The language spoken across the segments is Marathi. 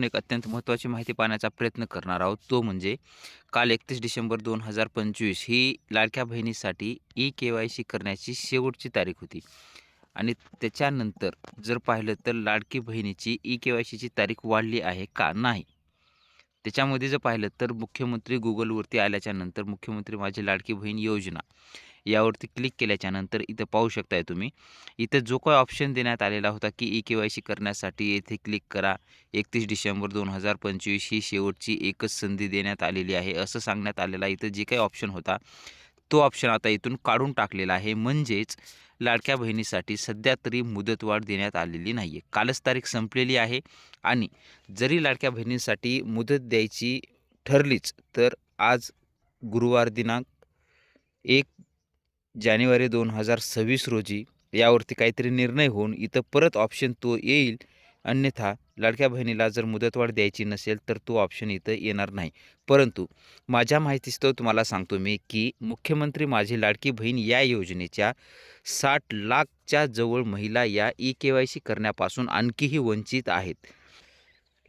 एक अत्यंत महत्त्वाची माहिती पाहण्याचा प्रयत्न करणार आहोत. तो म्हणजे काल 31 डिसेंबर 2025 ही लाडक्या बहिणीसाठी ई-के-वाय-सी करण्याची शेवटची तारीख होती आणि त्याच्यानंतर जर पाहिलं तर लाडकी बहिणीची ई-के-वाय-सीची तारीख वाढली आहे का? नाही. त्याच्यामध्ये जर पाहिलं तर मुख्यमंत्री Googleवरती आल्याच्यानंतर मुख्यमंत्री माझी लाडकी बहीण योजना यावरती क्लिक केल्याच्यानंतर इथं पाहू शकताय तुम्ही. इथं जो काही ऑप्शन देण्यात आलेला होता, की ई-के-वाय-सी करण्यासाठी येथे क्लिक करा. 31 डिसेंबर 2025 ही शेवटची एकच संधी देण्यात आलेली आहे, असं सांगण्यात आलेलं आहे. इथं जे काही ऑप्शन होता, तो ऑप्शन आता इथून काढून टाकलेला आहे. म्हणजेच लाडक्या बहिणीसाठी सध्या तरी मुदतवाढ देण्यात आलेली नाही आहे. कालच तारीख संपलेली आहे आणि जरी लाडक्या बहिणींसाठी मुदत द्यायची ठरलीच, तर आज गुरुवार दिनांक 1 जानेवारी 2026 रोजी यावरती काहीतरी निर्णय होऊन इथं परत ऑप्शन तो येईल. अन्यथा लाडक्या बहिणीला जर मुदतवाढ द्यायची नसेल, तर तो ऑप्शन इथं येणार नाही. परंतु माझ्या माहितीस्तव तुम्हाला सांगतो मी, की मुख्यमंत्री माझी लाडकी बहीण या योजनेच्या 60 लाखच्या जवळ महिला या ई-के-वाय-सी करण्यापासून आणखीही वंचित आहेत.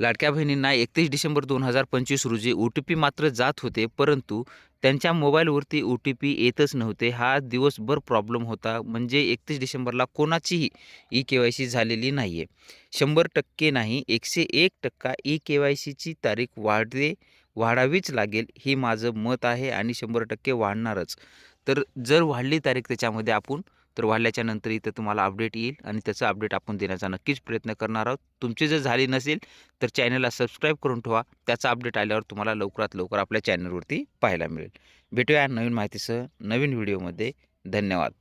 लाडक्या बहिणींना 31 डिसेंबर 2025 रोजी ओ-टी-पी मात्र जात होते, परंतु त्यांच्या मोबाईलवरती ओ-टी-पी येतच नव्हते. हा दिवसभर प्रॉब्लेम होता. म्हणजे 31 डिसेंबरला कोणाचीही ई-के-वाय-सी झालेली नाही आहे. 100% नाही, 101% ई-के-वाय-सीची तारीख वाढावीच लागेल, हे माझं मत आहे आणि 100% वाढणारच. तर जर वाढली तारीख त्याच्यामध्ये तर वाढल्याच्या नंतर इथं तुम्हाला अपडेट येईल आणि त्याचं अपडेट आपण देण्याचा नक्कीच प्रयत्न करणार आहोत. तुमची जर झाली नसेल, तर चॅनलला सबस्क्राईब करून ठेवा. त्याचा अपडेट आल्यावर तुम्हाला लवकरात लवकर आपल्या चॅनलवरती पाहायला मिळेल. भेटूया नवीन माहितीसह नवीन व्हिडिओमध्ये. धन्यवाद.